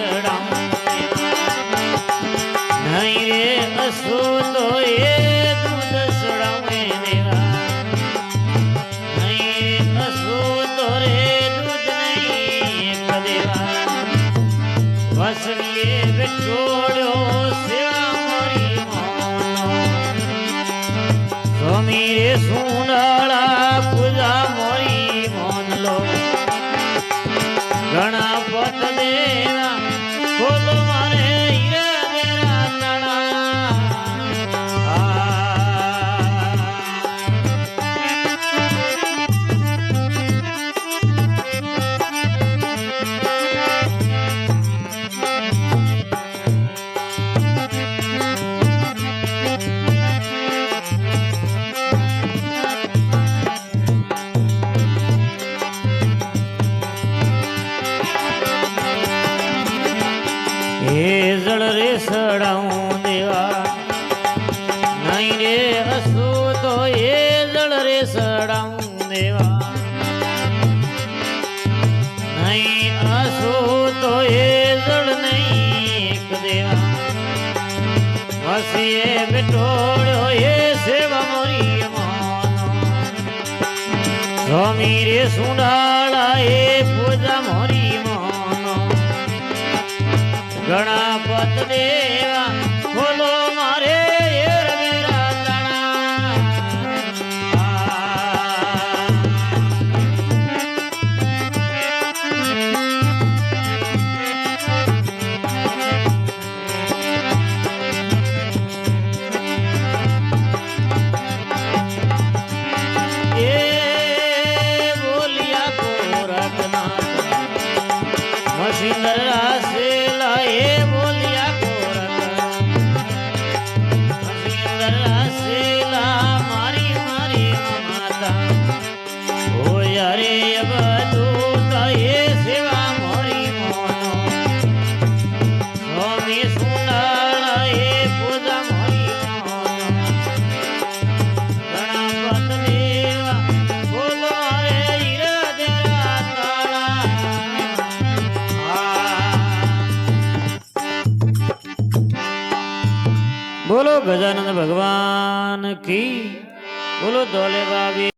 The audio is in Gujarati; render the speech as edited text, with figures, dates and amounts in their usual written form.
સડાવું નહીં રે અસુ તો એ દૂધ સડાવે દેવા નહીં અસુ તો રે દૂધ નહીં દેવા વસવીએ બેઠોડ્યો સેવા મોરી મોનો સ્વામી રે સુંડાળા પૂજા મોરી મોનલો ગણપત દેવા ખોલો મારે હીરા દેરા તણા હે જળ રે સડાવું દેવા નહીં રે અસુ તો એ જળ રે સડાવું દેવા નહીં અસુ તો એ જળ નહીં દેવા વસીએ બેઠોડ્યો એ સેવા મોરી મોનો સ્વામી રે સુંડાળા એ પૂજા મોરી મોનો ગણપત દેવા ખોલો મારે હેર મેરા તણા એ બોલિયા કોરકના મસિંદર રાસેલા એ બોલિયા કોરકના મસિંદર રાસેલા મારી મારી માતા હોય રે બધું એ સેવા મોરી મોનો સ્વામી સુંડાળા એ પૂજા મોરી મોનો ગણપત દેવા બોલો રે હીરા દેરા તાળા બોલો ગજાનંદ ભગવાન કી બોલો દોલે બાબી